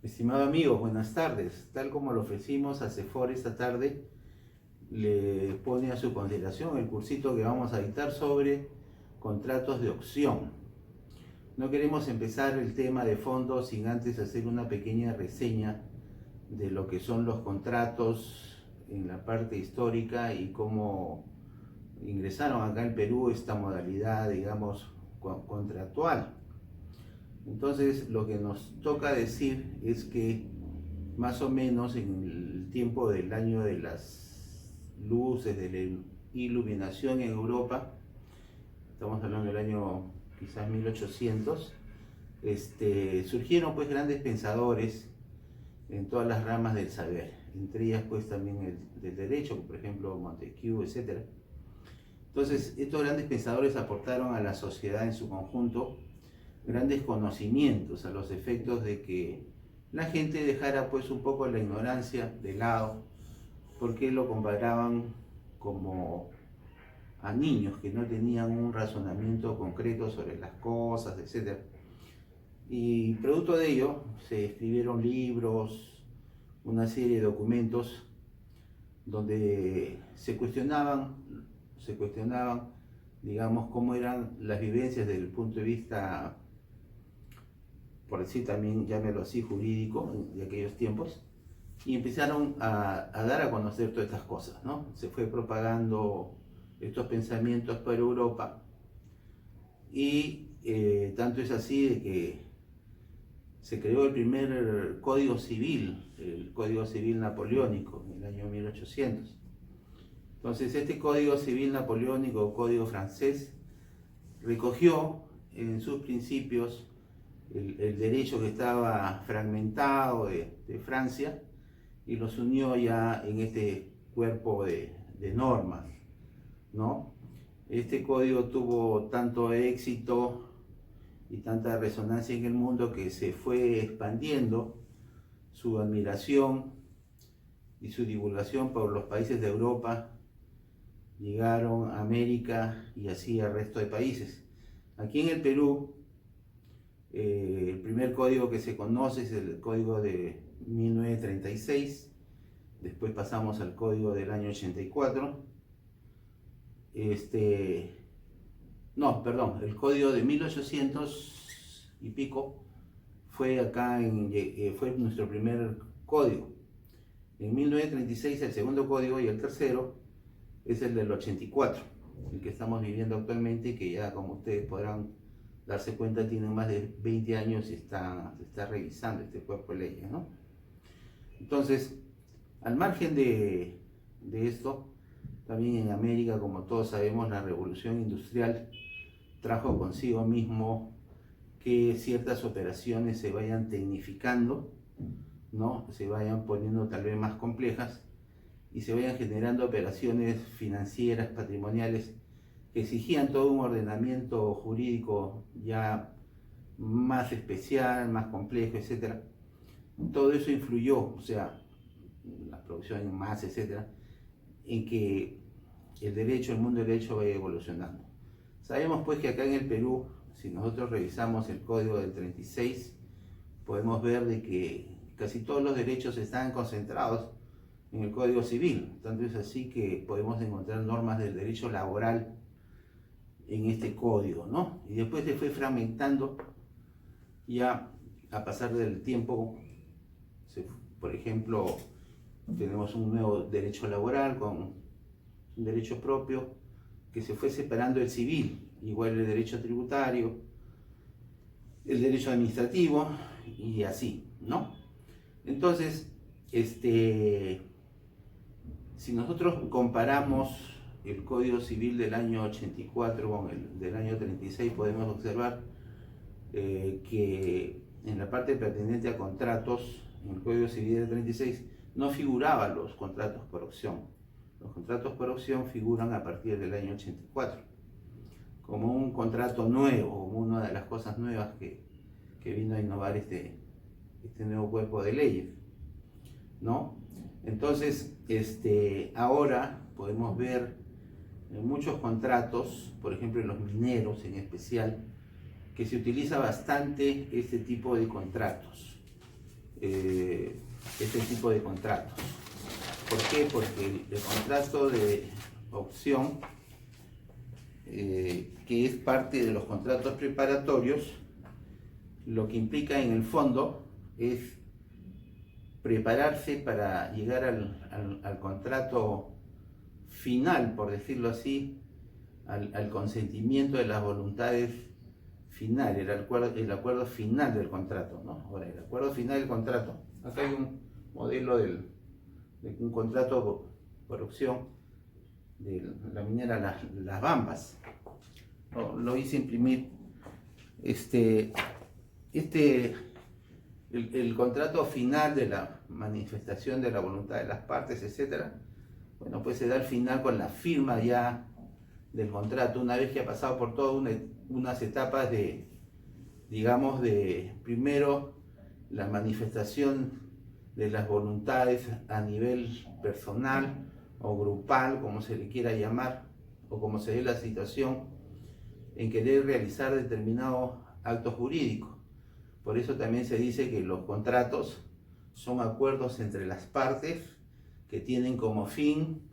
Estimado amigo, buenas tardes. Tal como lo ofrecimos a CEFOR esta tarde, le pone a su consideración el cursito que vamos a dictar sobre contratos de opción. No queremos empezar el tema de fondo sin antes hacer una pequeña reseña de lo que son los contratos en la parte histórica y cómo ingresaron acá en Perú esta modalidad, digamos, contractual. Entonces, lo que nos toca decir es que más o menos en el tiempo del año de las luces, de la iluminación en Europa, estamos hablando del año quizás 1800, surgieron pues grandes pensadores en todas las ramas del saber, entre ellas pues también el del derecho, por ejemplo Montesquieu, etc. Entonces, estos grandes pensadores aportaron a la sociedad en su conjunto grandes conocimientos a los efectos de que la gente dejara pues un poco la ignorancia de lado, porque lo comparaban como a niños que no tenían un razonamiento concreto sobre las cosas, etc. Y producto de ello se escribieron libros, una serie de documentos donde se cuestionaban, digamos, cómo eran las vivencias desde el punto de vista, por decir también, llámelo así, jurídico de aquellos tiempos, y empezaron a dar a conocer todas estas cosas, ¿no? Se fue propagando estos pensamientos por Europa y tanto es así de que se creó el primer código civil, el Código Civil Napoleónico, en el año 1800. Entonces, este Código Civil Napoleónico, Código francés, recogió en sus principios el derecho que estaba fragmentado de Francia y los unió ya en este cuerpo de normas, ¿no? Este código tuvo tanto éxito y tanta resonancia en el mundo que se fue expandiendo su admiración y su divulgación por los países de Europa, llegaron a América y así al resto de países. Aquí en el Perú, el primer código que se conoce es el código de 1936, después pasamos al código del año 84, no, perdón, el código de 1800 y pico fue acá, fue nuestro primer código. En 1936 el segundo código y el tercero es el del 84, el que estamos viviendo actualmente y que ya, como ustedes podrán darse cuenta, tiene más de 20 años y se está revisando este cuerpo de leyes, ¿no? Entonces, al margen de esto, también en América, como todos sabemos, la revolución industrial trajo consigo mismo que ciertas operaciones se vayan tecnificando, ¿no? Se vayan poniendo tal vez más complejas y se vayan generando operaciones financieras, patrimoniales, que exigían todo un ordenamiento jurídico ya más especial, más complejo, etc. Todo eso influyó, o sea, la producción en masa, etc., en que el mundo del derecho vaya evolucionando. Sabemos pues que acá en el Perú, si nosotros revisamos el código del 36, podemos ver de que casi todos los derechos están concentrados en el Código Civil. Tanto es así que podemos encontrar normas del derecho laboral en este código, ¿no? Y después se fue fragmentando ya a pasar del tiempo. Por ejemplo, tenemos un nuevo derecho laboral con un derecho propio que se fue separando el civil, igual el derecho tributario, el derecho administrativo y así, ¿no? Entonces, si nosotros comparamos el Código Civil del año 84 con el del año 36, podemos observar que en la parte pertinente a contratos, en el Código Civil del 36, no figuraban los contratos por opción. Los contratos por opción figuran a partir del año 84, como un contrato nuevo, como una de las cosas nuevas que vino a innovar este nuevo cuerpo de leyes, ¿no? Entonces, ahora podemos ver en muchos contratos, por ejemplo en los mineros en especial, que se utiliza bastante este tipo de contratos. este tipo de contratos. ¿Por qué? Porque el contrato de opción, que es parte de los contratos preparatorios, lo que implica en el fondo es prepararse para llegar al contrato final, por decirlo así, al consentimiento de las voluntades final, el acuerdo final del contrato, ¿no? Ahora, el acuerdo final del contrato, acá hay un modelo de un contrato por opción de la minera Las Bambas. Lo hice imprimir. El contrato final de la manifestación de la voluntad de las partes, etcétera, bueno, pues se da al final con la firma ya del contrato, una vez que ha pasado por todas unas etapas de, digamos, de primero la manifestación de las voluntades a nivel personal o grupal, como se le quiera llamar, o como se dé la situación en querer realizar determinado acto jurídico. Por eso también se dice que los contratos son acuerdos entre las partes que tienen como fin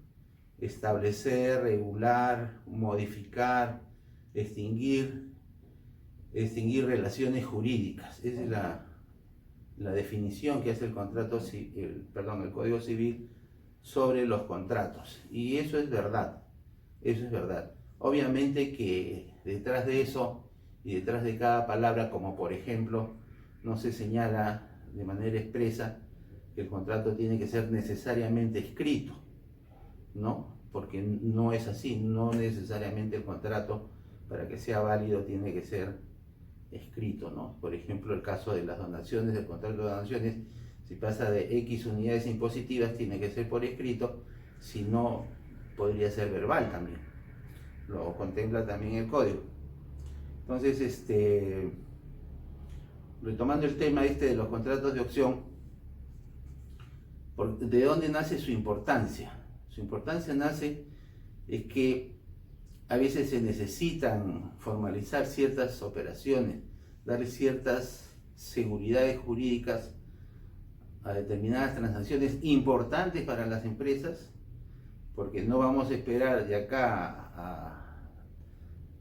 establecer, regular, modificar, extinguir relaciones jurídicas. Esa es la definición que hace el Código Civil sobre los contratos. Y eso es verdad, eso es verdad. Obviamente que detrás de eso y detrás de cada palabra, como por ejemplo, no se señala de manera expresa que el contrato tiene que ser necesariamente escrito, ¿no? Porque no es así, no necesariamente el contrato, para que sea válido, tiene que ser escrito, ¿no? Por ejemplo, el caso de las donaciones, del contrato de donaciones, si pasa de X unidades impositivas, tiene que ser por escrito, si no, podría ser verbal también. Lo contempla también el código. Entonces, retomando el tema de los contratos de opción, ¿de dónde nace su importancia? Su importancia nace es que a veces se necesitan formalizar ciertas operaciones, darle ciertas seguridades jurídicas a determinadas transacciones importantes para las empresas, porque no vamos a esperar de acá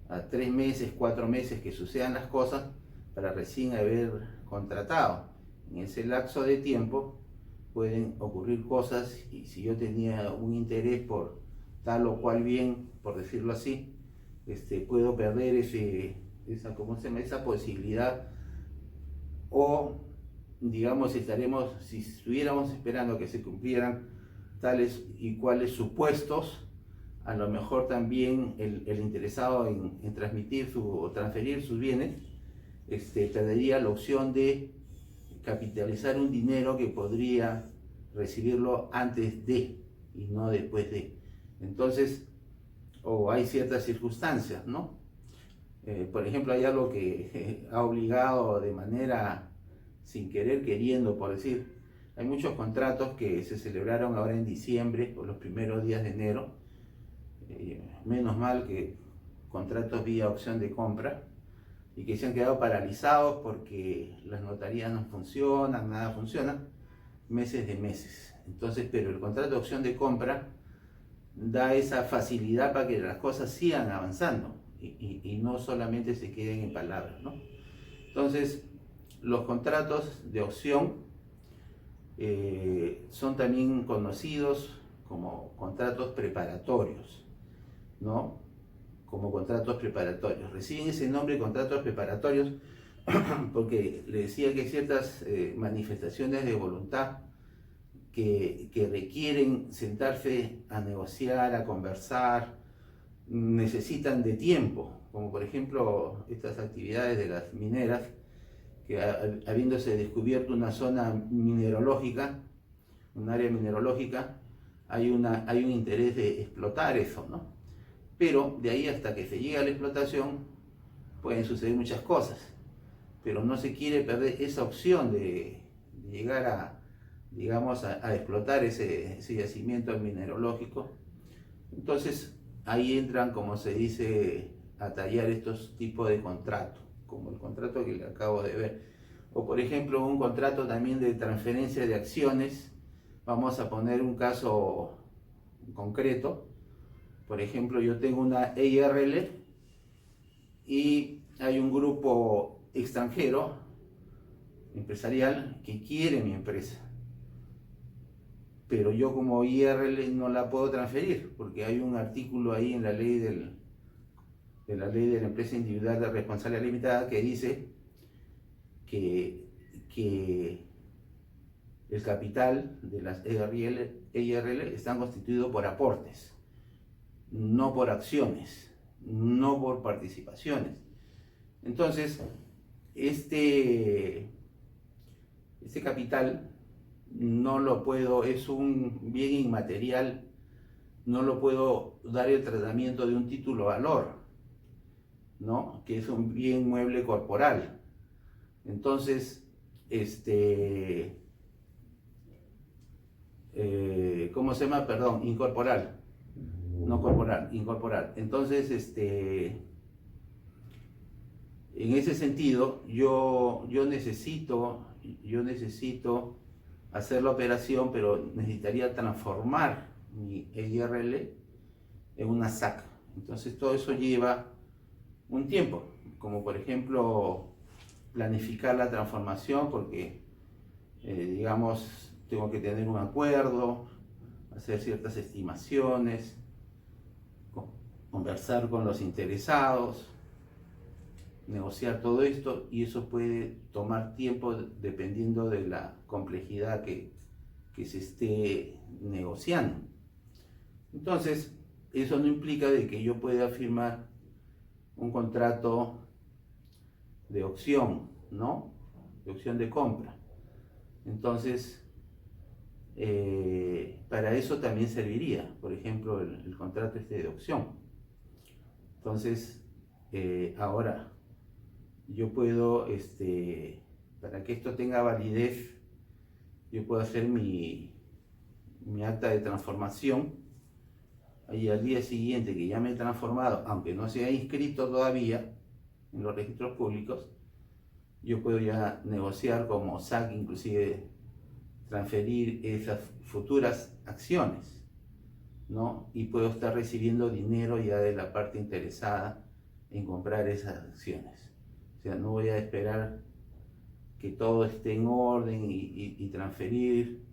a 3 meses, 4 meses que sucedan las cosas para recién haber contratado. En ese lapso de tiempo pueden ocurrir cosas, y si yo tenía un interés por tal o cual bien, por decirlo así, puedo perder esa posibilidad, o digamos si estuviéramos esperando que se cumplieran tales y cuales supuestos, a lo mejor también el interesado en transmitir o transferir sus bienes perdería la opción de capitalizar un dinero que podría recibirlo antes de y no después de. Entonces, hay ciertas circunstancias, ¿no? Por ejemplo, hay algo que ha obligado de manera sin querer, queriendo, por decir, hay muchos contratos que se celebraron ahora en diciembre o los primeros días de enero, menos mal que contratos vía opción de compra, y que se han quedado paralizados porque las notarías no funcionan, nada funciona, meses de meses. Entonces, pero el contrato de opción de compra da esa facilidad para que las cosas sigan avanzando y no solamente se queden en palabras, ¿no? Entonces, los contratos de opción son también conocidos como contratos preparatorios, ¿no? Como contratos preparatorios. Reciben ese nombre de contratos preparatorios porque le decía que hay ciertas manifestaciones de voluntad que requieren sentarse a negociar, a conversar, necesitan de tiempo, como por ejemplo estas actividades de las mineras, que habiéndose descubierto una zona mineralógica, un área mineralógica, hay un interés de explotar eso, ¿no? Pero de ahí hasta que se llega a la explotación pueden suceder muchas cosas, pero no se quiere perder esa opción de llegar a explotar ese yacimiento mineralógico. Entonces ahí entran, como se dice, a tallar estos tipos de contratos, como el contrato que le acabo de ver. O por ejemplo, un contrato también de transferencia de acciones. Vamos a poner un caso concreto. Por ejemplo, yo tengo una EIRL y hay un grupo extranjero, empresarial, que quiere mi empresa. Pero yo como IRL no la puedo transferir porque hay un artículo ahí en la ley de la ley de la empresa individual de responsabilidad limitada que dice que el capital de las EIRL están constituidos por aportes, no por acciones, no por participaciones. Entonces, este capital no lo puedo, es un bien inmaterial, no lo puedo dar el tratamiento de un título valor, ¿no? Que es un bien mueble corporal. Entonces, ¿cómo se llama? Perdón, incorporal, no corporal, incorporal. Entonces, en ese sentido, yo necesito hacer la operación, pero necesitaría transformar mi EIRL en una SAC. Entonces todo eso lleva un tiempo, como por ejemplo planificar la transformación, porque digamos tengo que tener un acuerdo, hacer ciertas estimaciones, conversar con los interesados, negociar todo esto, y eso puede tomar tiempo dependiendo de la complejidad que se esté negociando. Entonces, eso no implica de que yo pueda firmar un contrato de opción, ¿no? De opción de compra. Entonces, para eso también serviría, por ejemplo, el contrato de opción. Entonces, ahora, yo puedo, para que esto tenga validez, yo puedo hacer mi acta de transformación y al día siguiente que ya me he transformado, aunque no se ha inscrito todavía en los registros públicos, yo puedo ya negociar como SAC, inclusive transferir esas futuras acciones, ¿no? Y puedo estar recibiendo dinero ya de la parte interesada en comprar esas acciones. O sea, no voy a esperar que todo esté en orden y transferir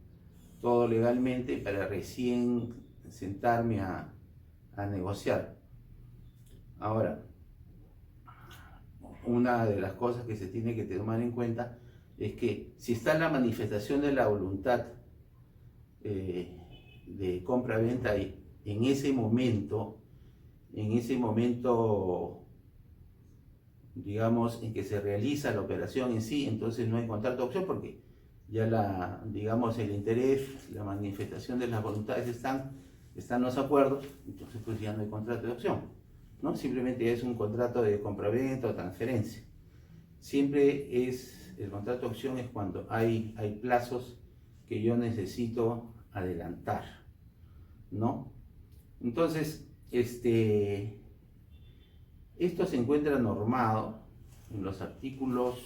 todo legalmente para recién sentarme a negociar. Ahora, una de las cosas que se tiene que tomar en cuenta es que si está la manifestación de la voluntad de compra-venta en ese momento, digamos, en que se realiza la operación en sí, entonces no hay contrato de opción porque ya digamos, el interés, la manifestación de las voluntades están los acuerdos, entonces pues ya no hay contrato de opción, ¿no? Simplemente es un contrato de compraventa o transferencia. Siempre el contrato de opción es cuando hay plazos que yo necesito adelantar, ¿no? Entonces, esto se encuentra normado en los artículos,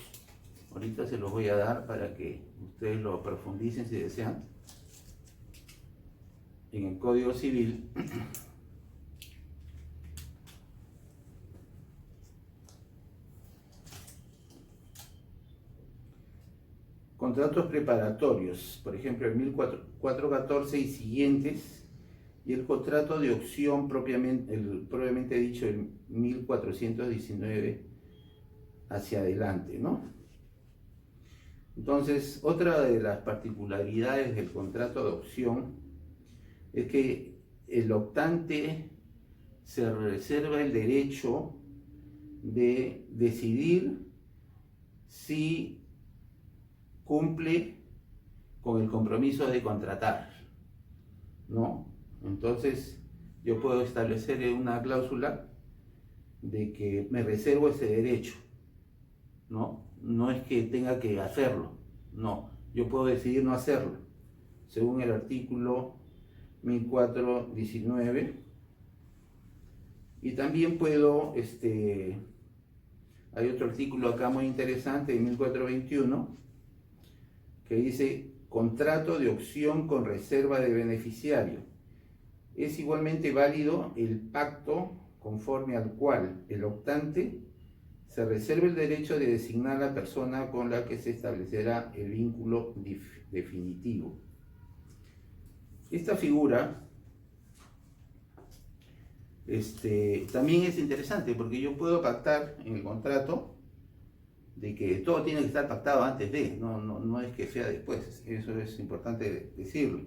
ahorita se los voy a dar para que ustedes lo profundicen si desean, en el Código Civil. Contratos preparatorios, por ejemplo, el 1414 y siguientes, y el contrato de opción propiamente dicho, el 1419 hacia adelante, ¿no? Entonces, otra de las particularidades del contrato de opción es que el optante se reserva el derecho de decidir si cumple con el compromiso de contratar, ¿no? Entonces, yo puedo establecer una cláusula de que me reservo ese derecho, ¿no? No es que tenga que hacerlo, no, yo puedo decidir no hacerlo, según el artículo 1419, y también puedo Hay otro artículo acá muy interesante de 1421 que dice contrato de opción con reserva de beneficiario. Es igualmente válido el pacto conforme al cual el optante se reserva el derecho de designar a la persona con la que se establecerá el vínculo definitivo. Esta figura también es interesante porque yo puedo pactar en el contrato de que todo tiene que estar pactado antes de, no es que sea después, eso es importante decirlo.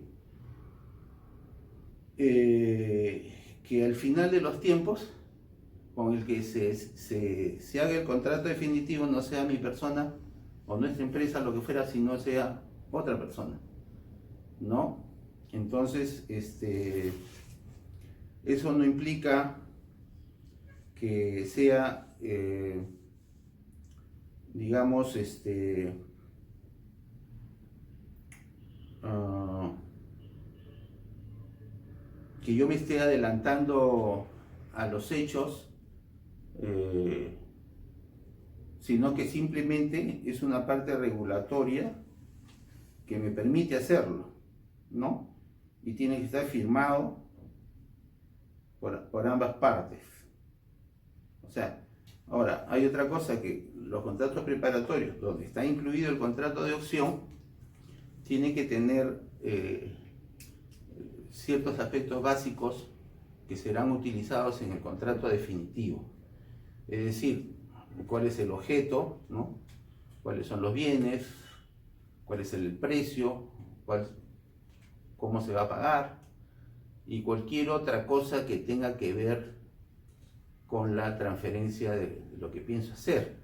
Que al final de los tiempos, con el que se haga el contrato definitivo, no sea mi persona o nuestra empresa, lo que fuera, sino sea otra persona, ¿no? Entonces, eso no implica que sea, digamos, que yo me esté adelantando a los hechos, sino que simplemente es una parte regulatoria que me permite hacerlo, ¿no? Y tiene que estar firmado por ambas partes. O sea, ahora, hay otra cosa, que los contratos preparatorios, donde está incluido el contrato de opción, tiene que tener ciertos aspectos básicos que serán utilizados en el contrato definitivo. Es decir, cuál es el objeto, ¿no? Cuáles son los bienes, cuál es el precio, cómo se va a pagar y cualquier otra cosa que tenga que ver con la transferencia de lo que pienso hacer.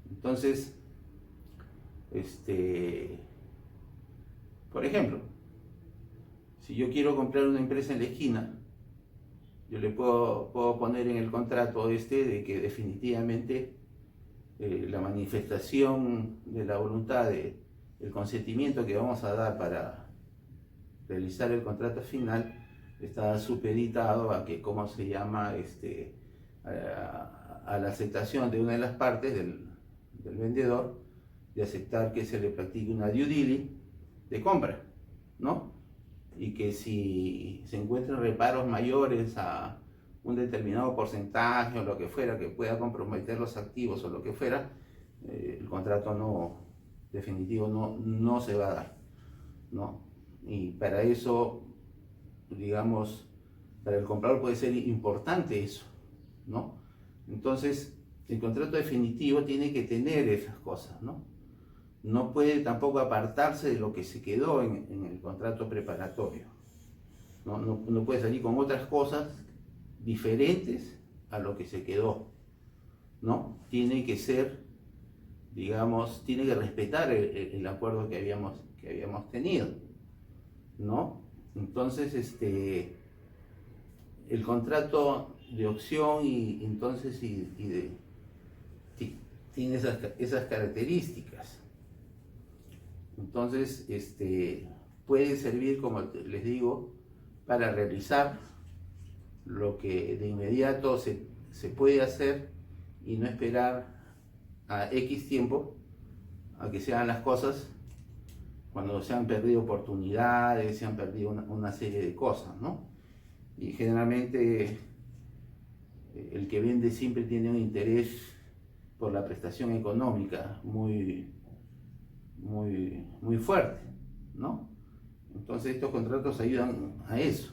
Entonces, por ejemplo, si yo quiero comprar una empresa en la esquina, yo le puedo poner en el contrato de que definitivamente la manifestación de la voluntad, el consentimiento que vamos a dar para realizar el contrato final está supeditado a que, ¿cómo se llama? A la aceptación de una de las partes del vendedor de aceptar que se le practique una due diligence de compra, ¿no? Y que si se encuentran reparos mayores a un determinado porcentaje o lo que fuera que pueda comprometer los activos o lo que fuera, el contrato definitivo no se va a dar, ¿no? Y para eso, digamos, para el comprador puede ser importante eso, ¿no? Entonces, el contrato definitivo tiene que tener esas cosas, ¿no? No puede tampoco apartarse de lo que se quedó en el contrato preparatorio. No puede salir con otras cosas diferentes a lo que se quedó, ¿no? Tiene que ser, digamos, tiene que respetar el acuerdo que habíamos tenido, ¿no? Entonces, el contrato de opción tiene esas características. Entonces, puede servir, como les digo, para realizar lo que de inmediato se puede hacer y no esperar a X tiempo a que se hagan las cosas cuando se han perdido oportunidades, se han perdido una serie de cosas, ¿no? Y generalmente el que vende siempre tiene un interés por la prestación económica muy fuerte, ¿no? Entonces estos contratos ayudan a eso,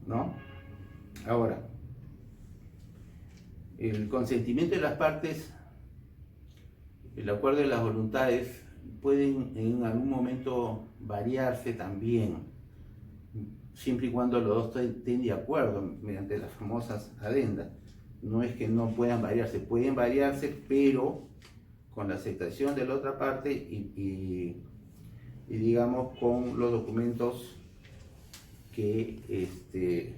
¿no? Ahora, el consentimiento de las partes, el acuerdo de las voluntades pueden en algún momento variarse también, siempre y cuando los dos estén de acuerdo mediante las famosas adendas. No es que no puedan variarse, pueden variarse, pero con la aceptación de la otra parte y digamos con los documentos que,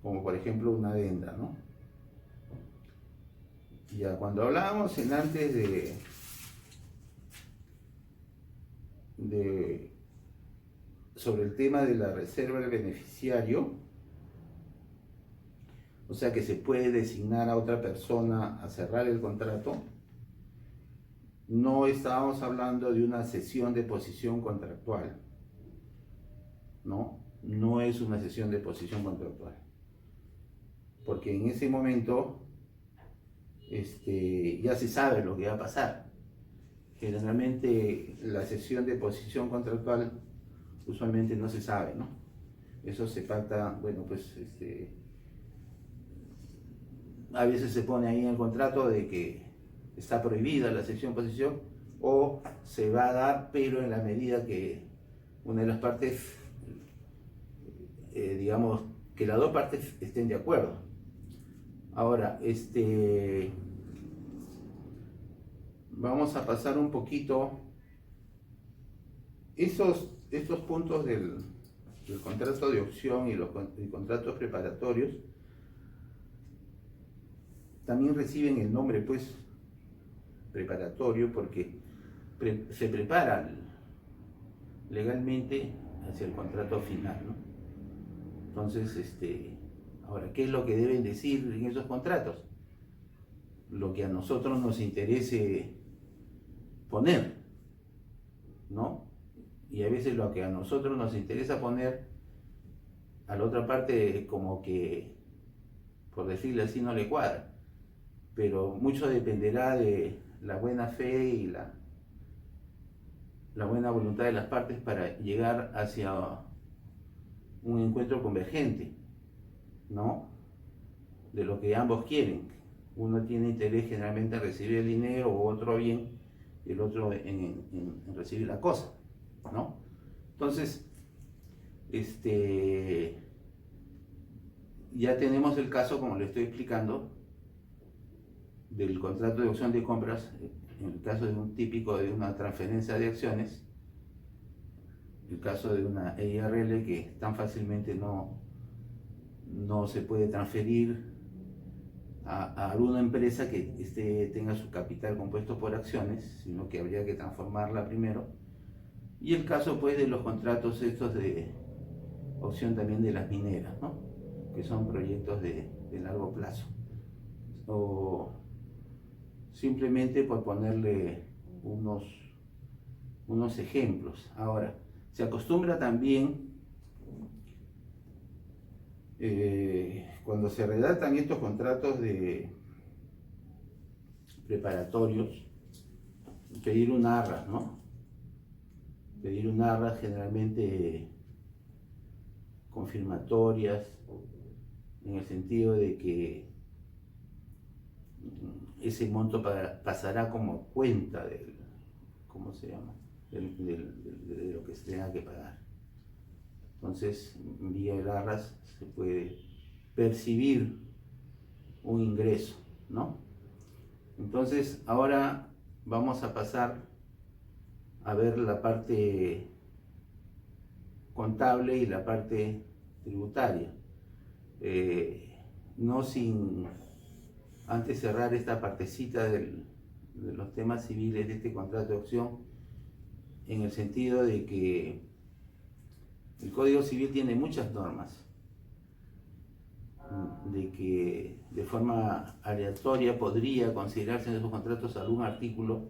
como por ejemplo una adenda, ¿no? Ya cuando hablábamos antes sobre el tema de la reserva del beneficiario, o sea que se puede designar a otra persona a cerrar el contrato, no estábamos hablando de una cesión de posición contractual, ¿no? No es una cesión de posición contractual, porque en ese momento ya se sabe lo que va a pasar. Generalmente la cesión de posición contractual usualmente no se sabe, ¿no? Eso se pacta, bueno, pues a veces se pone ahí en el contrato de que está prohibida la cesión de posición o se va a dar, pero en la medida que una de las partes, digamos, que las dos partes estén de acuerdo. Ahora, vamos a pasar un poquito estos puntos del contrato de opción y los contratos preparatorios. También reciben el nombre, pues, preparatorio, porque se preparan legalmente hacia el contrato final, ¿no? Entonces, ahora, ¿qué es lo que deben decir en esos contratos? Lo que a nosotros nos interese poner, ¿no? Y a veces lo que a nosotros nos interesa poner, a la otra parte como que, por decirlo así, no le cuadra. Pero mucho dependerá de la buena fe y la buena voluntad de las partes para llegar hacia un encuentro convergente, ¿no? De lo que ambos quieren. Uno tiene interés generalmente en recibir el dinero o otro bien, y el otro en recibir la cosa, ¿no? Entonces, ya tenemos el caso, como le estoy explicando, del contrato de opción de compras, en el caso de un típico de una transferencia de acciones, el caso de una EIRL que tan fácilmente no se puede transferir a alguna empresa que tenga su capital compuesto por acciones, sino que habría que transformarla primero. Y el caso, pues, de los contratos estos de opción también de las mineras, ¿no? Que son proyectos de largo plazo. O simplemente por ponerle unos ejemplos. Ahora, se acostumbra también, cuando se redactan estos contratos de preparatorios, pedir un arras, ¿no? Pedir un arras generalmente confirmatorias, en el sentido de que ese monto pasará como cuenta del, ¿cómo se llama? De lo que se tenga que pagar. Entonces, vía el arras se puede percibir un ingreso, ¿no? Entonces, ahora vamos a pasar a ver la parte contable y la parte tributaria. No sin antes cerrar esta partecita de los temas civiles de este contrato de opción, en el sentido de que el Código Civil tiene muchas normas, de que de forma aleatoria podría considerarse en esos contratos algún artículo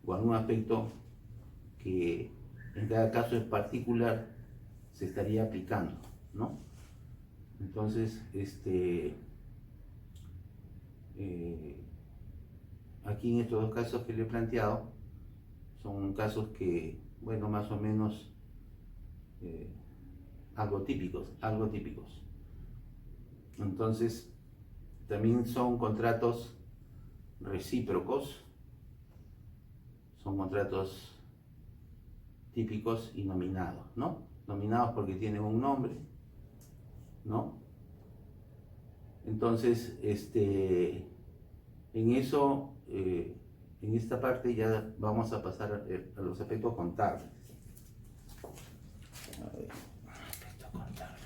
o algún aspecto que en cada caso en particular se estaría aplicando, ¿no? Entonces, aquí en estos dos casos que le he planteado, son casos que, bueno, más o menos algo típicos. Entonces, también son contratos recíprocos, son contratos típicos y nominados, ¿no? Nominados porque tienen un nombre, ¿no? Entonces, en eso, en esta parte ya vamos a pasar a los aspectos contables. A ver, aspectos contables.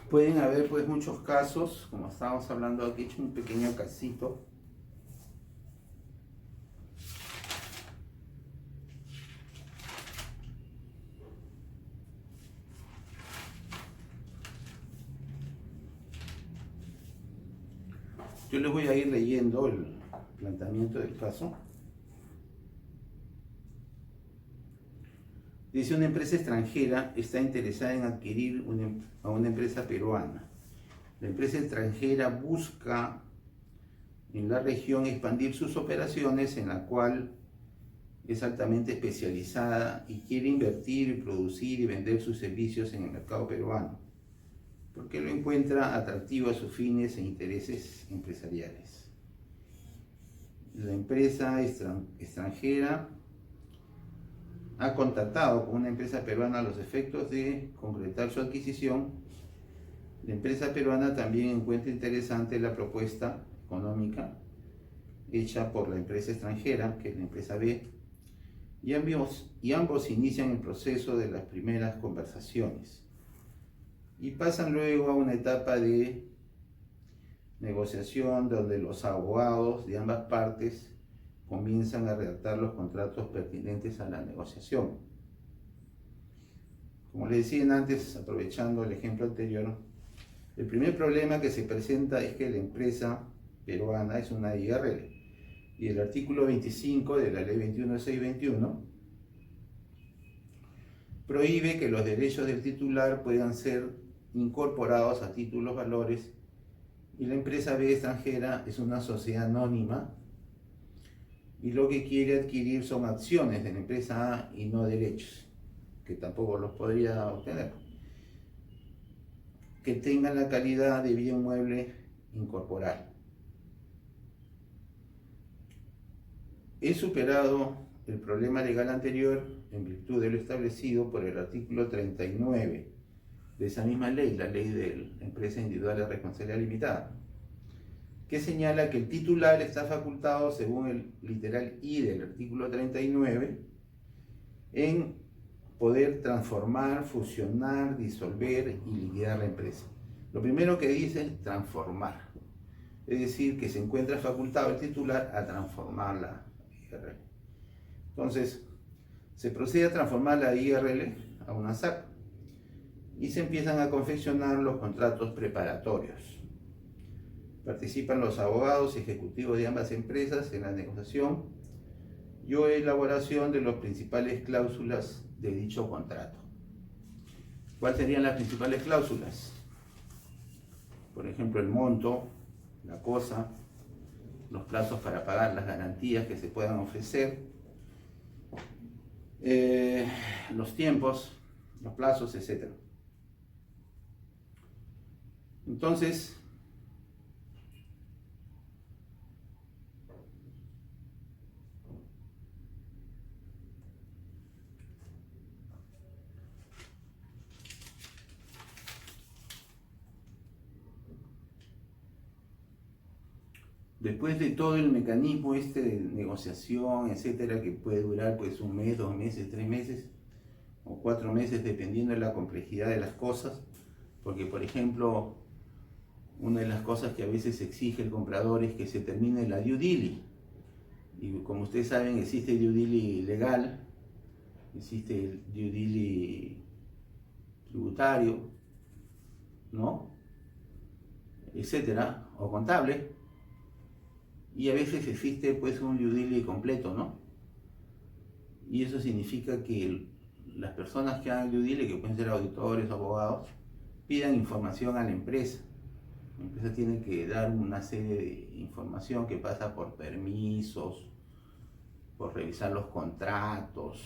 Pueden haber, pues, muchos casos, como estábamos hablando aquí, he hecho un pequeño casito. Yo les voy a ir leyendo el planteamiento del caso. Dice: una empresa extranjera está interesada en adquirir a una empresa peruana. La empresa extranjera busca en la región expandir sus operaciones, en la cual es altamente especializada, y quiere invertir, producir y vender sus servicios en el mercado peruano, porque lo encuentra atractivo a sus fines e intereses empresariales. La empresa extranjera ha contactado con una empresa peruana a los efectos de concretar su adquisición. La empresa peruana también encuentra interesante la propuesta económica hecha por la empresa extranjera, que es la empresa B, y ambos inician el proceso de las primeras conversaciones y pasan luego a una etapa de negociación donde los abogados de ambas partes comienzan a redactar los contratos pertinentes a la negociación. Como les decía antes, aprovechando el ejemplo anterior, el primer problema que se presenta es que la empresa peruana es una IRL, y el artículo 25 de la ley 21621 prohíbe que los derechos del titular puedan ser incorporados a títulos valores, y la empresa B extranjera es una sociedad anónima y lo que quiere adquirir son acciones de la empresa A y no derechos, que tampoco los podría obtener, que tengan la calidad de bien mueble incorporal. He superado el problema legal anterior en virtud de lo establecido por el artículo 39 de esa misma ley, la ley de la empresa individual de responsabilidad limitada, que señala que el titular está facultado, según el literal I del artículo 39, en poder transformar, fusionar, disolver y liquidar la empresa. Lo primero que dice es transformar, es decir, que se encuentra facultado el titular a transformar la IRL. Entonces, se procede a transformar la IRL a una SAC y se empiezan a confeccionar los contratos preparatorios. Participan los abogados y ejecutivos de ambas empresas en la negociación y o elaboración de las principales cláusulas de dicho contrato. ¿Cuáles serían las principales cláusulas? Por ejemplo, el monto, la cosa, los plazos para pagar, las garantías que se puedan ofrecer, los tiempos, los plazos, etc. Entonces, después de todo el mecanismo de negociación, etcétera, que puede durar pues 1 mes, 2 meses, 3 meses o 4 meses, dependiendo de la complejidad de las cosas, porque por ejemplo, una de las cosas que a veces exige el comprador es que se termine la due diligence, y como ustedes saben, existe el due diligence legal, existe el due diligence tributario, ¿no?, etcétera, o contable, y a veces existe pues un due diligence completo, ¿no? Y eso significa que las personas que hagan due diligence, que pueden ser auditores o abogados, pidan información a la empresa. La empresa tiene que dar una serie de información que pasa por permisos, por revisar los contratos,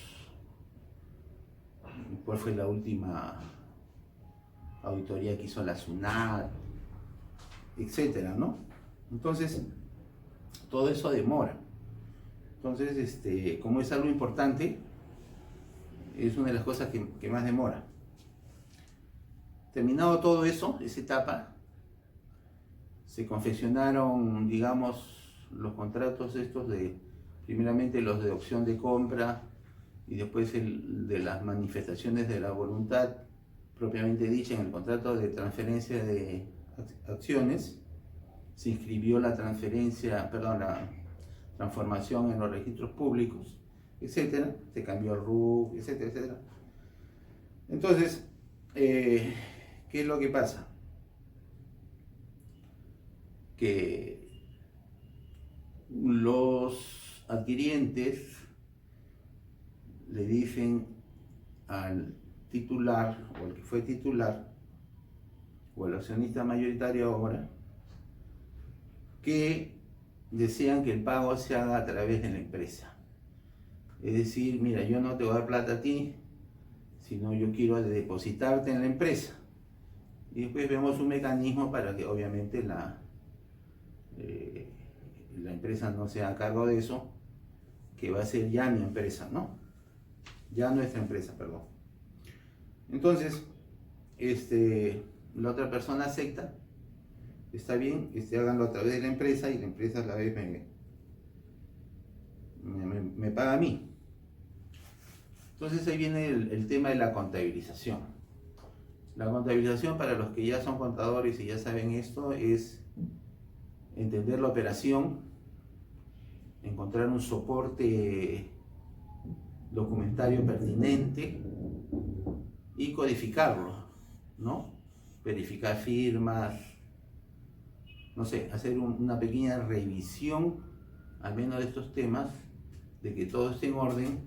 cuál fue la última auditoría que hizo la SUNAT, etcétera, ¿no? Entonces, todo eso demora. Entonces, como es algo importante, es una de las cosas que más demora. Terminado todo eso, esa etapa, se confeccionaron, digamos, los contratos estos primeramente los de opción de compra y después el de las manifestaciones de la voluntad propiamente dicha en el contrato de transferencia de acciones. Se inscribió la transformación en los registros públicos, etcétera, se cambió el RUC, etcétera, etcétera. Entonces, ¿qué es lo que pasa? Que clientes le dicen al titular o el que fue titular o el accionista mayoritario ahora que desean que el pago se haga a través de la empresa. Es decir, mira, yo no te voy a dar plata a ti, sino yo quiero depositarte en la empresa. Y después vemos un mecanismo para que obviamente la empresa no se haga cargo de eso, que va a ser ya mi empresa, ¿no? Ya nuestra empresa, perdón. Entonces, la otra persona acepta, está bien, háganlo a través de la empresa y la empresa a la vez me paga a mí. Entonces ahí viene el tema de la contabilización. La contabilización, para los que ya son contadores y ya saben esto, es entender la operación, encontrar un soporte documentario pertinente y codificarlo, ¿no? Verificar firmas, no sé, hacer una pequeña revisión, al menos de estos temas, de que todo esté en orden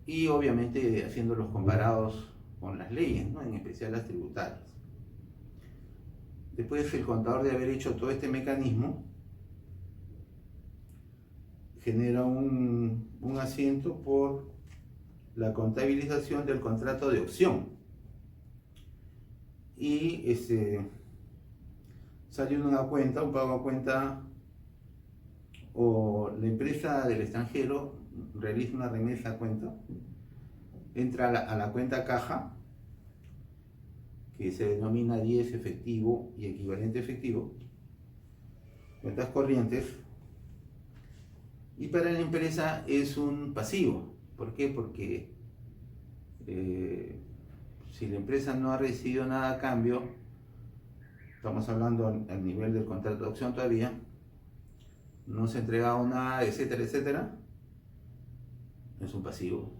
y obviamente haciendo los comparados con las leyes, ¿no? En especial las tributarias. Después el contador de haber hecho todo este mecanismo genera un asiento por la contabilización del contrato de opción y sale una cuenta, un pago a cuenta, o la empresa del extranjero realiza una remesa a cuenta, entra a la cuenta caja, que se denomina 10 efectivo y equivalente efectivo, cuentas corrientes, y para la empresa es un pasivo. ¿Por qué? Porque si la empresa no ha recibido nada a cambio, estamos hablando al nivel del contrato de opción todavía, no se ha entregado nada, etcétera, etcétera, es un pasivo,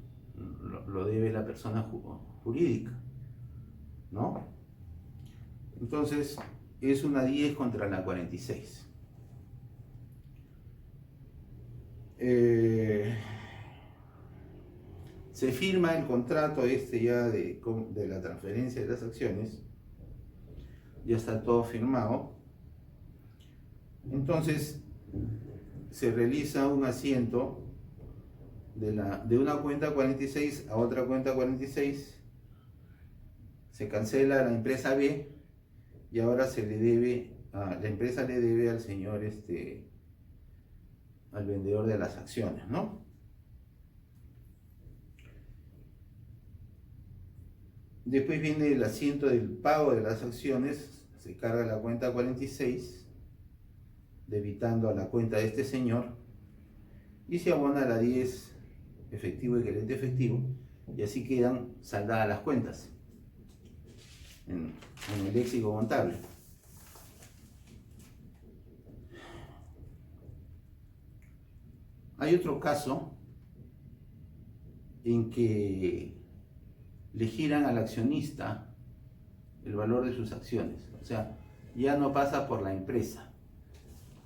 lo debe la persona jurídica, ¿no? Entonces es una 10 contra la 46. Se firma el contrato ya de la transferencia de las acciones, ya está todo firmado. Entonces se realiza un asiento de una cuenta 46 a otra cuenta 46, se cancela la empresa B y ahora la empresa le debe al señor, al vendedor de las acciones, ¿no? Después viene el asiento del pago de las acciones, se carga la cuenta 46, debitando a la cuenta de este señor, y se abona la 10 efectivo y equivalente efectivo, y así quedan saldadas las cuentas en el léxico contable. Hay otro caso en que le giran al accionista el valor de sus acciones, o sea, ya no pasa por la empresa,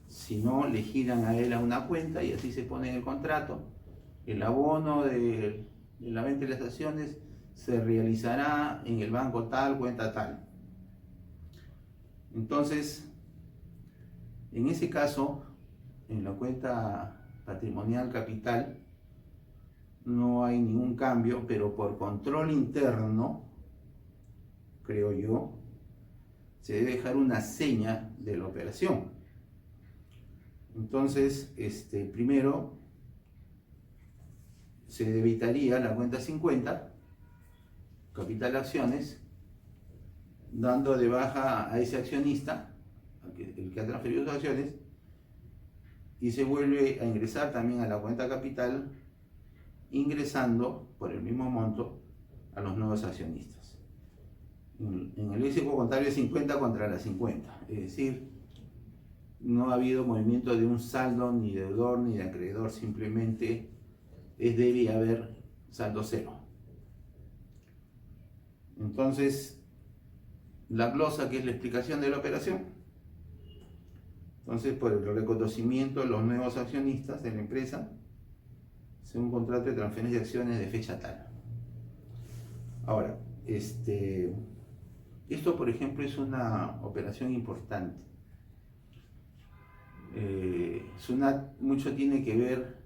sino le giran a él a una cuenta y así se pone en el contrato: el abono de la venta de las acciones se realizará en el banco tal, cuenta tal. Entonces, en ese caso, en la cuenta patrimonial capital no hay ningún cambio, pero por control interno, creo yo, se debe dejar una seña de la operación. Entonces, primero se debitaría la cuenta 50, capital de acciones, dando de baja a ese accionista, el que ha transferido sus acciones, y se vuelve a ingresar también a la cuenta capital, ingresando por el mismo monto a los nuevos accionistas. En el léxico contable es 50 contra la 50, es decir, no ha habido movimiento de un saldo ni deudor ni de acreedor, simplemente debe haber saldo cero. Entonces, la glosa, que es la explicación de la operación, Entonces, por el reconocimiento de los nuevos accionistas de la empresa, según un contrato de transferencia de acciones de fecha tal. Ahora, esto por ejemplo es una operación importante. SUNAT mucho tiene que ver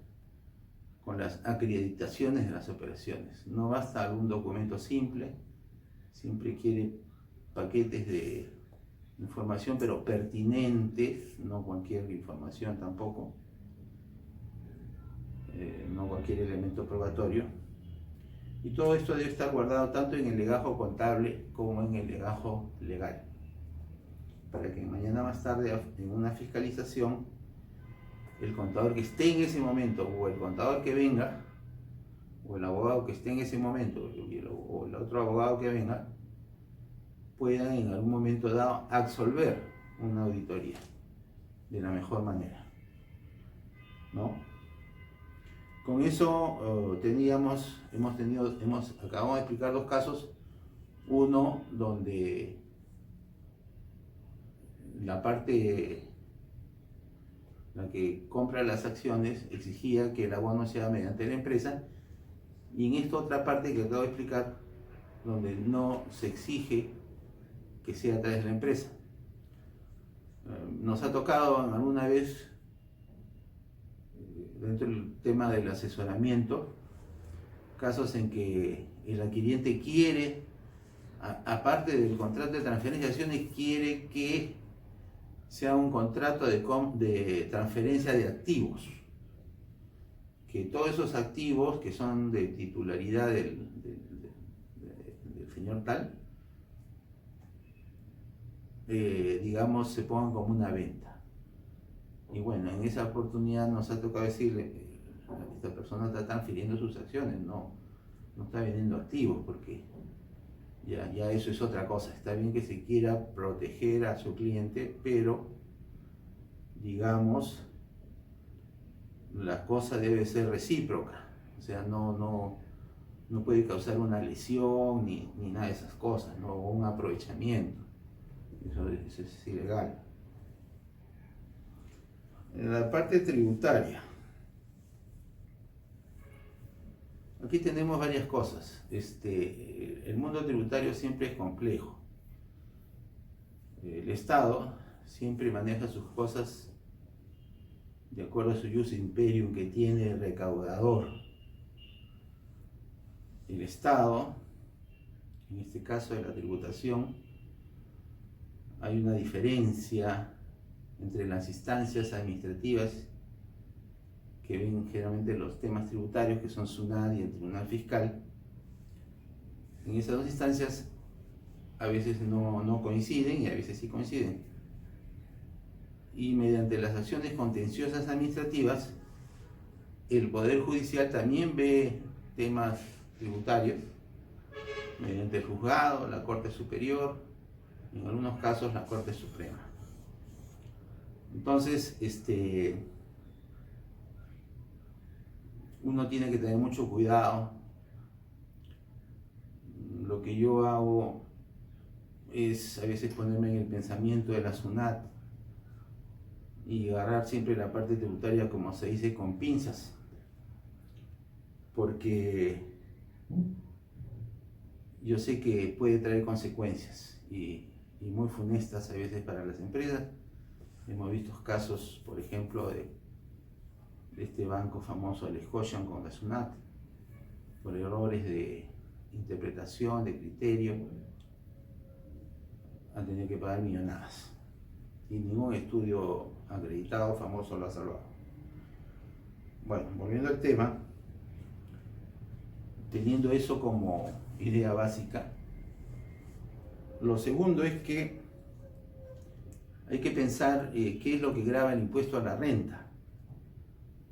con las acreditaciones de las operaciones. No basta algún documento simple, siempre quiere paquetes de información, pero pertinentes, no cualquier información tampoco, no cualquier elemento probatorio. Y todo esto debe estar guardado tanto en el legajo contable como en el legajo legal, para que mañana más tarde en una fiscalización el contador que esté en ese momento o el contador que venga o el abogado que esté en ese momento o el otro abogado que venga puedan en algún momento dado absolver una auditoría de la mejor manera, ¿no? Con eso acabamos de explicar dos casos. Uno donde la parte, la que compra las acciones, exigía que el abono sea mediante la empresa, y en esta otra parte que acabo de explicar, donde no se exige que sea a través de la empresa. Nos ha tocado alguna vez, dentro del tema del asesoramiento, casos en que el adquiriente quiere, aparte del contrato de transferencia de acciones, quiere que sea un contrato de transferencia de activos, que todos esos activos que son de titularidad del señor tal, digamos, se pongan como una venta. Y bueno, en esa oportunidad nos ha tocado decirle, esta persona está transfiriendo sus acciones, no está vendiendo activos, porque ya eso es otra cosa. Está bien que se quiera proteger a su cliente, pero digamos, la cosa debe ser recíproca. O sea, no puede causar una lesión ni nada de esas cosas, ¿no? O un aprovechamiento. Eso es ilegal. En la parte tributaria, aquí tenemos varias cosas. El mundo tributario siempre es complejo. El Estado siempre maneja sus cosas de acuerdo a su jus imperium que tiene el recaudador. El Estado, en este caso de la tributación, hay una diferencia entre las instancias administrativas que ven generalmente los temas tributarios, que son SUNAT y el Tribunal Fiscal. En esas dos instancias a veces no coinciden y a veces sí coinciden. Y mediante las acciones contenciosas administrativas, el Poder Judicial también ve temas tributarios, mediante el juzgado, la Corte Superior, en algunos casos la Corte Suprema. Entonces, uno tiene que tener mucho cuidado. Lo que yo hago es a veces ponerme en el pensamiento de la SUNAT y agarrar siempre la parte tributaria, como se dice, con pinzas, porque yo sé que puede traer consecuencias y muy funestas a veces para las empresas. Hemos visto casos, por ejemplo, de este banco famoso, el Scotiabank, con la SUNAT, por errores de interpretación, de criterio, han tenido que pagar millonadas. Y ningún estudio acreditado famoso lo ha salvado. Bueno, volviendo al tema, teniendo eso como idea básica, lo segundo es que hay que pensar qué es lo que grava el impuesto a la renta.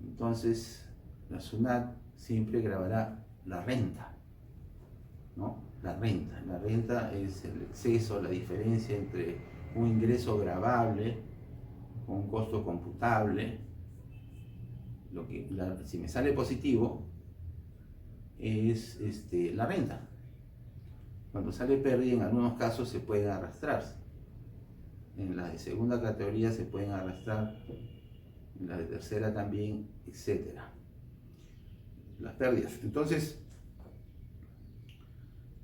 Entonces, la SUNAT siempre gravará la renta, ¿no? La renta es el exceso, la diferencia entre un ingreso gravable con un costo computable. Si me sale positivo, es la renta. Cuando sale pérdida, en algunos casos se puede arrastrarse. en las de segunda categoría se pueden arrastrar, en las de tercera también, etcétera. Las pérdidas. Entonces,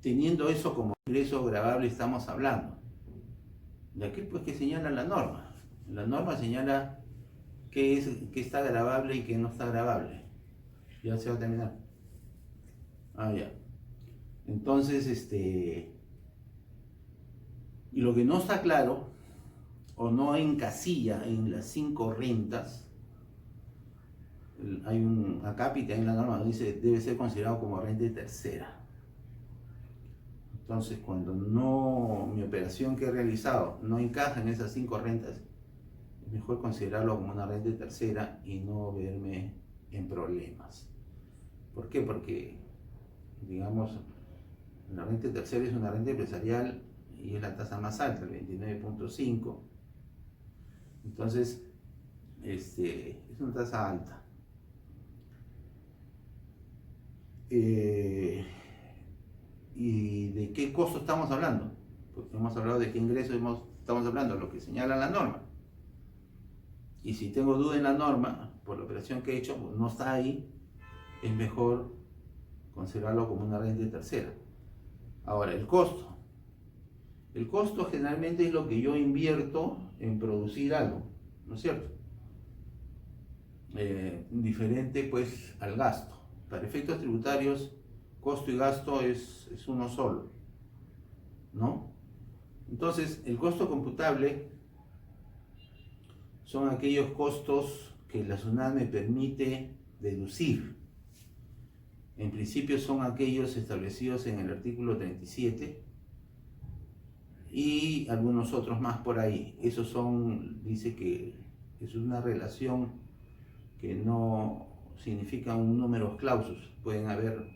teniendo eso como ingreso gravable estamos hablando. De aquí pues que señala la norma. La norma señala qué está gravable y qué no está gravable. Ya se va a terminar. Ya. Entonces, y lo que no está claro, o no encasilla en las 5 rentas, hay un acápite en la norma donde dice debe ser considerado como renta de tercera. Entonces, cuando mi operación que he realizado no encaja en esas 5 rentas, es mejor considerarlo como una renta de tercera y no verme en problemas. ¿Por qué? Porque, digamos, la renta de tercera es una renta empresarial y es la tasa más alta, el 29.5. Entonces, es una tasa alta. ¿Y de qué costo estamos hablando? Porque hemos hablado de qué ingresos estamos hablando, lo que señala la norma. Y si tengo duda en la norma, por la operación que he hecho, pues no está ahí, es mejor considerarlo como una renta de tercera. Ahora, el costo. El costo generalmente es lo que yo invierto en producir algo, ¿no es cierto? Diferente pues al gasto. Para efectos tributarios, costo y gasto es uno solo, ¿no? Entonces, el costo computable son aquellos costos que la SUNAT me permite deducir. En principio son aquellos establecidos en el artículo 37 y algunos otros más por ahí. Esos dice que es una relación que no significa un número clausus, pueden haber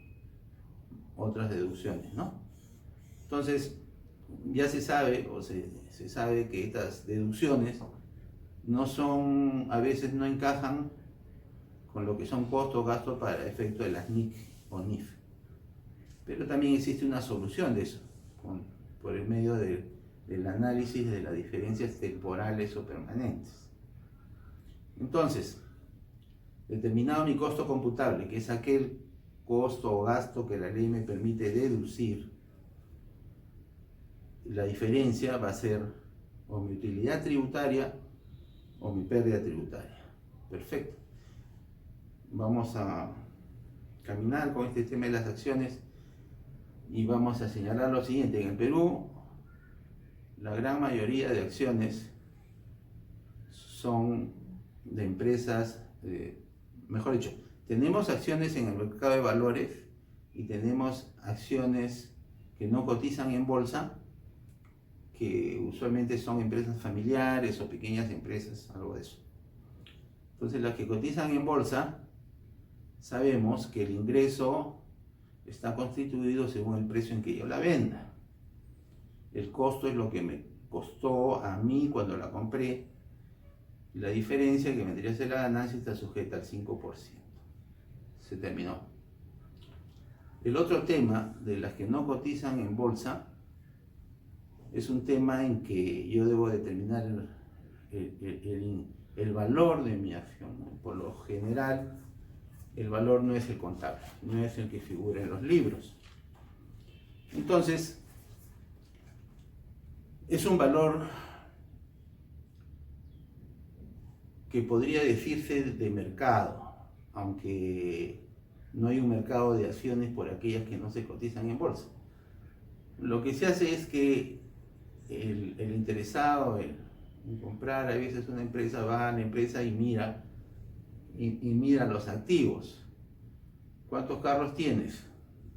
otras deducciones, ¿no? Entonces, ya se sabe, se sabe que estas deducciones a veces no encajan con lo que son costos, gastos para efecto de las NIC o NIF. Pero también existe una solución de eso, por el medio del análisis de las diferencias temporales o permanentes. Entonces, determinado mi costo computable, que es aquel costo o gasto que la ley me permite deducir, la diferencia va a ser o mi utilidad tributaria o mi pérdida tributaria. Perfecto. Vamos a caminar con este tema de las acciones y vamos a señalar lo siguiente. En el Perú, la gran mayoría de acciones son de empresas, mejor dicho, tenemos acciones en el mercado de valores y tenemos acciones que no cotizan en bolsa, que usualmente son empresas familiares o pequeñas empresas, algo de eso. Entonces, las que cotizan en bolsa, sabemos que el ingreso está constituido según el precio en que yo la venda. El costo es lo que me costó a mí cuando la compré. La diferencia que vendría a ser la ganancia está sujeta al 5%. Se terminó. El otro tema de las que no cotizan en bolsa es un tema en que yo debo determinar el valor de mi acción. Por lo general, el valor no es el contable, no es el que figura en los libros. Entonces, es un valor que podría decirse de mercado, aunque no hay un mercado de acciones por aquellas que no se cotizan en bolsa. Lo que se hace es que el interesado en comprar, a veces una empresa va a la empresa y mira los activos. ¿Cuántos carros tienes?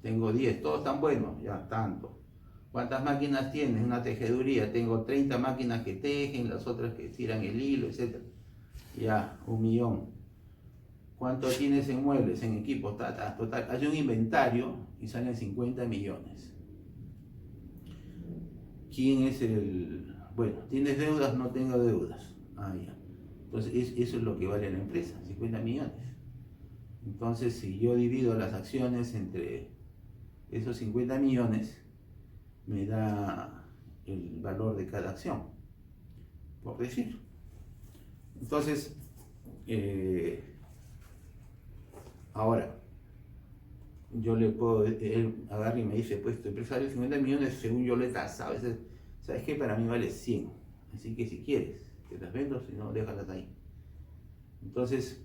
Tengo 10, todos están buenos, ya tanto. ¿Cuántas máquinas tienes? Una tejeduría, tengo 30 máquinas que tejen, las otras que tiran el hilo, etc. Ya, 1.000.000. ¿Cuánto tienes en muebles, en equipos? Total, hace un inventario y salen 50 millones. ¿Quién es bueno, ¿tienes deudas? No tengo deudas. Ya. Entonces, eso es lo que vale la empresa, 50 millones. Entonces, si yo divido las acciones entre esos 50 millones, me da el valor de cada acción. por decir. Entonces, ahora, yo le puedo, él agarra y me dice, pues tu empresa vale 50 millones, según yo le he tasado, a veces, ¿sabes qué? Para mí vale 100, así que si quieres, te las vendo, si no, déjalas ahí. Entonces,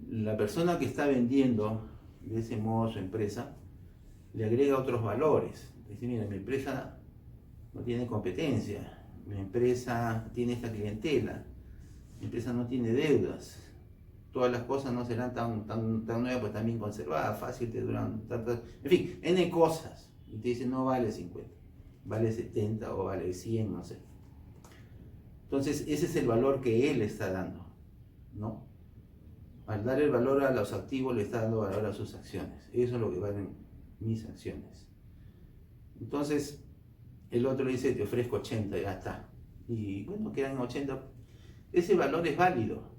la persona que está vendiendo de ese modo su empresa, le agrega otros valores. Dice, mira, mi empresa no tiene competencia, mi empresa tiene esta clientela, mi empresa no tiene deudas, todas las cosas no serán tan nuevas, pues también conservadas, fácil, te duran tantas, en fin, N cosas. Y te dice, no vale 50, vale 70 o vale 100, no sé. Entonces, ese es el valor que él está dando, ¿no? Al dar el valor a los activos, le está dando valor a sus acciones. Eso es lo que valen mis acciones. Entonces, el otro dice, te ofrezco 80, ya está. Y bueno, quedan 80. Ese valor es válido.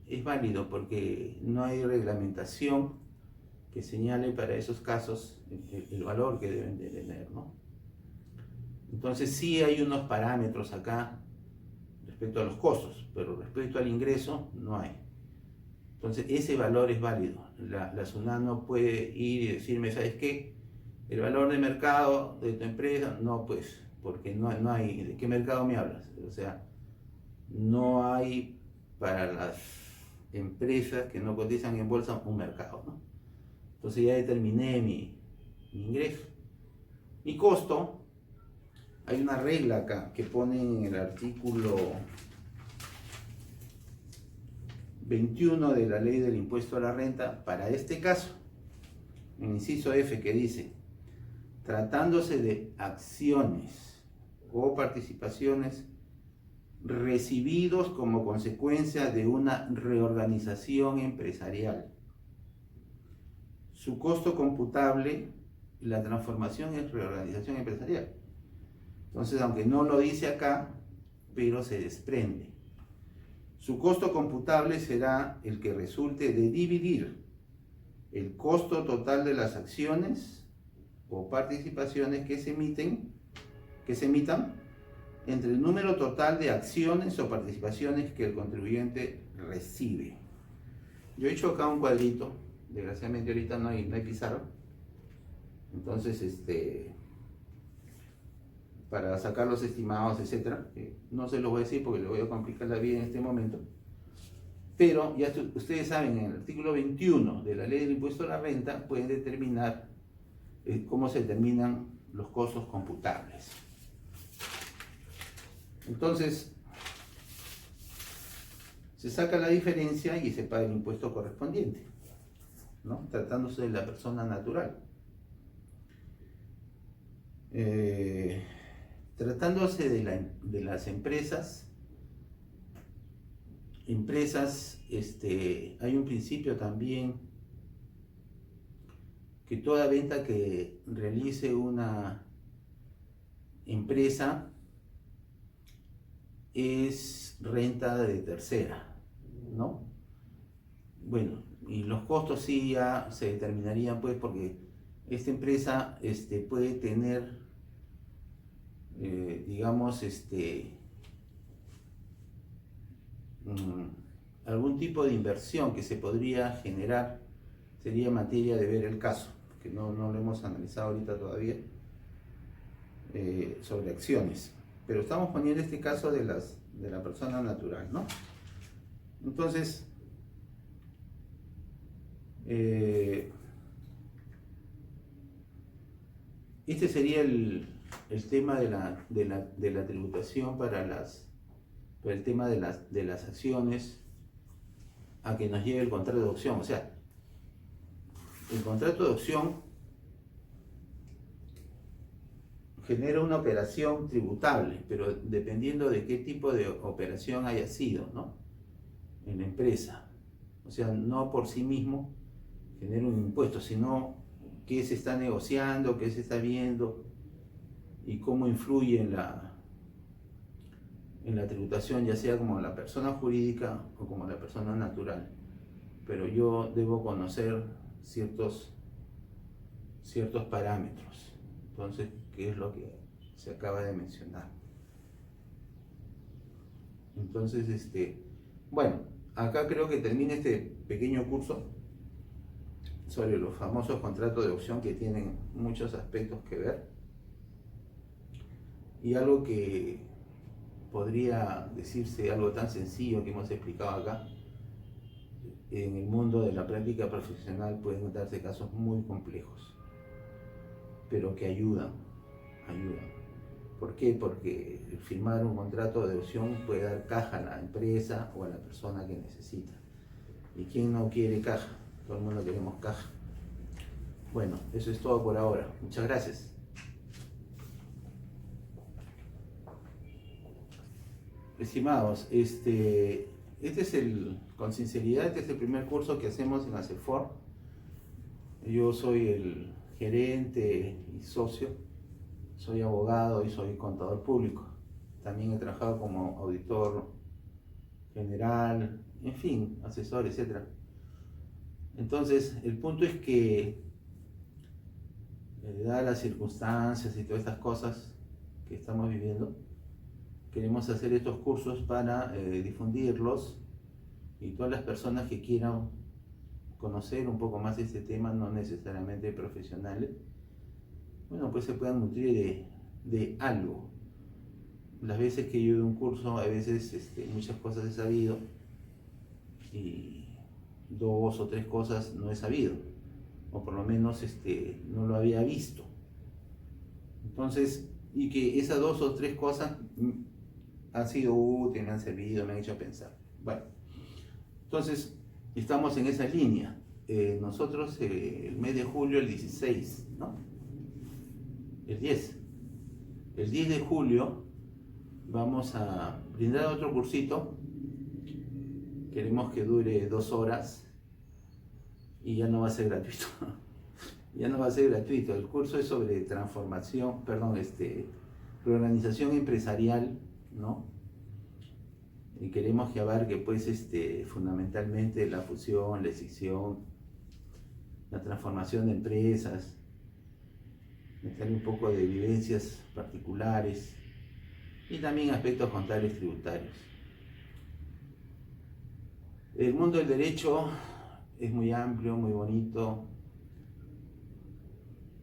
Es válido porque no hay reglamentación que señale para esos casos el valor que deben de tener, ¿no? Entonces sí hay unos parámetros acá respecto a los costos, pero respecto al ingreso no hay. Entonces ese valor es válido. La SUNAT no puede ir y decirme, ¿sabes qué? El valor de mercado de tu empresa, no, pues, porque no hay, ¿de qué mercado me hablas? O sea, no hay para las empresas que no cotizan en bolsa un mercado, ¿no? Entonces ya determiné mi ingreso. Mi costo, hay una regla acá que pone en el artículo 21 de la ley del impuesto a la renta para este caso, en el inciso F, que dice, tratándose de acciones o participaciones recibidos como consecuencia de una reorganización empresarial. Su costo computable, la transformación es reorganización empresarial. Entonces, aunque no lo dice acá, pero se desprende. Su costo computable será el que resulte de dividir el costo total de las acciones o participaciones que se emitan entre el número total de acciones o participaciones que el contribuyente recibe. Yo he hecho acá un cuadrito, desgraciadamente ahorita no hay pizarra, entonces para sacar los estimados, etcétera, no se los voy a decir porque les voy a complicar la vida en este momento, pero ya ustedes saben, en el artículo 21 de la ley del impuesto a la renta pueden determinar cómo se determinan los costos computables. Entonces, se saca la diferencia y se paga el impuesto correspondiente, ¿no? Tratándose de la persona natural. Tratándose de las empresas, hay un principio también que toda venta que realice una empresa es renta de tercera, ¿no? Bueno, y los costos sí ya se determinarían, pues, porque esta empresa puede tener, digamos, algún tipo de inversión que se podría generar, sería materia de ver el caso, que no lo hemos analizado ahorita todavía, sobre acciones. Pero estamos poniendo este caso de la persona natural, ¿no? Entonces, este sería el tema de la tributación para el tema de las acciones a que nos lleve el contrato de opción. O sea, el contrato de opción genera una operación tributable, pero dependiendo de qué tipo de operación haya sido, ¿no? En la empresa. O sea, no por sí mismo genera un impuesto, sino qué se está negociando, qué se está viendo y cómo influye en la tributación, ya sea como la persona jurídica o como la persona natural. Pero yo debo conocer ciertos parámetros. Entonces, ¿qué es lo que se acaba de mencionar. Entonces, bueno, acá creo que termina este pequeño curso sobre los famosos contratos de opción que tienen muchos aspectos que ver. Y algo que podría decirse, algo tan sencillo que hemos explicado acá, en el mundo de la práctica profesional pueden darse casos muy complejos, pero que ayudan. ¿Por qué? Porque firmar un contrato de opción puede dar caja a la empresa o a la persona que necesita. ¿Y quién no quiere caja? Todo el mundo queremos caja. Bueno, eso es todo por ahora. Muchas gracias. Estimados, con sinceridad, este es el primer curso que hacemos en ACEFOR. Yo soy el gerente y socio, soy abogado y soy contador público. También he trabajado como auditor general, en fin, asesor, etc. Entonces, el punto es que, dadas las circunstancias y todas estas cosas que estamos viviendo, queremos hacer estos cursos para difundirlos, y todas las personas que quieran conocer un poco más de este tema, no necesariamente profesionales, bueno, pues se puedan nutrir de algo. Las veces que yo doy un curso, a veces muchas cosas he sabido y 2 o 3 cosas no he sabido, o por lo menos no lo había visto. Entonces, y que esas 2 o 3 cosas han sido útiles, me han servido, me han hecho pensar. Bueno, entonces estamos en esa línea. Nosotros el mes de julio, el 16, ¿no? El 10 de julio vamos a brindar otro cursito. Queremos que dure 2 horas y ya no va a ser gratuito. Ya no va a ser gratuito. El curso es sobre reorganización empresarial, ¿no? Y queremos que abarque, pues, fundamentalmente la fusión, la escisión, la transformación de empresas, meter un poco de vivencias particulares y también aspectos contables tributarios. El mundo del derecho es muy amplio, muy bonito,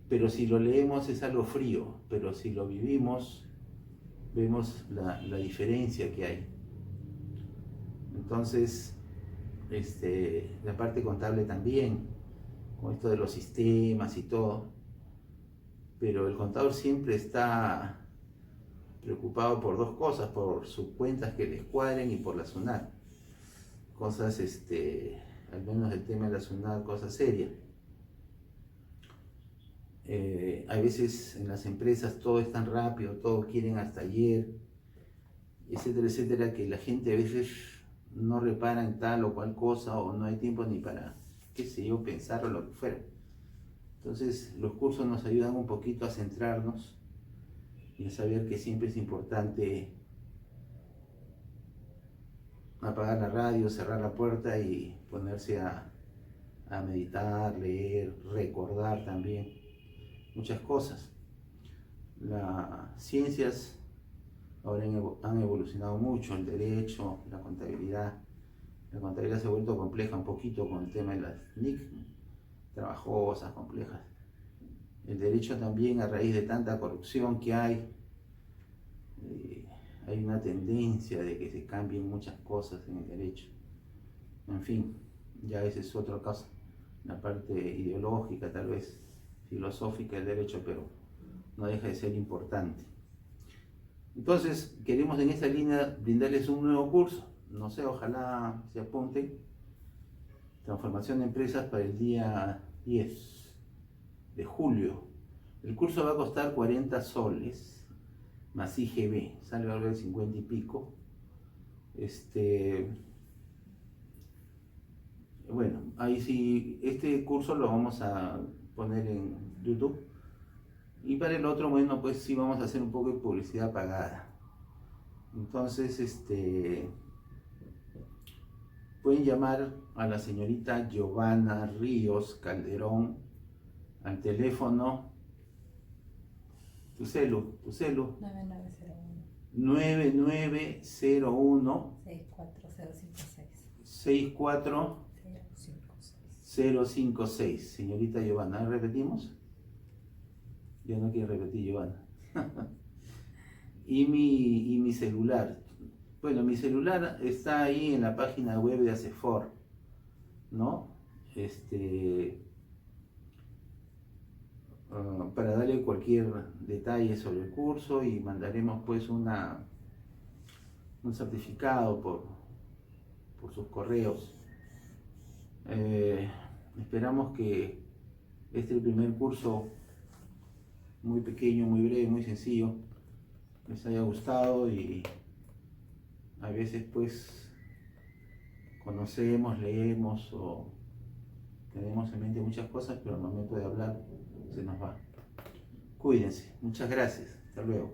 pero si lo leemos es algo frío, pero si lo vivimos, vemos la diferencia que hay. Entonces, la parte contable también, con esto de los sistemas y todo, pero el contador siempre está preocupado por 2 cosas, por sus cuentas que les cuadren y por la SUNAT. Cosas, al menos el tema de la SUNAT, cosas serias. A veces en las empresas todo es tan rápido, todo quieren hasta ayer, etcétera, etcétera, que la gente a veces no repara en tal o cual cosa, o no hay tiempo ni para, qué sé yo, pensar o lo que fuera. Entonces los cursos nos ayudan un poquito a centrarnos y a saber que siempre es importante apagar la radio, cerrar la puerta y ponerse a meditar, leer, recordar también muchas cosas. Las ciencias ahora han evolucionado mucho, el derecho, la contabilidad. La contabilidad se ha vuelto compleja un poquito con el tema de las NIC, trabajosas, complejas. El derecho también, a raíz de tanta corrupción que hay una tendencia de que se cambien muchas cosas en el derecho. En fin, ya ese es otro caso, la parte ideológica, tal vez filosófica del derecho, pero no deja de ser importante. Entonces, queremos en esa línea brindarles un nuevo curso. No sé, ojalá se apunten. Transformación de empresas para el día 10 de julio. El curso va a costar 40 soles más IGB, sale algo de 50 y pico. Bueno, ahí sí, este curso lo vamos a poner en YouTube. Y para el otro, bueno, pues sí vamos a hacer un poco de publicidad pagada. Entonces, pueden llamar a la señorita Giovanna Ríos Calderón al teléfono Tu celu. 9901 9901 64056 64056. Señorita Giovanna, ¿repetimos? Ya no quiere repetir, Giovanna. y mi celular. Bueno, mi celular está ahí en la página web de ACEFOR, ¿no? Para darle cualquier detalle sobre el curso, y mandaremos pues un certificado por sus correos. Esperamos que este primer curso, muy pequeño, muy breve, muy sencillo, les haya gustado, y a veces pues conocemos, leemos o tenemos en mente muchas cosas, pero al momento de hablar se nos va. Cuídense, muchas gracias, hasta luego.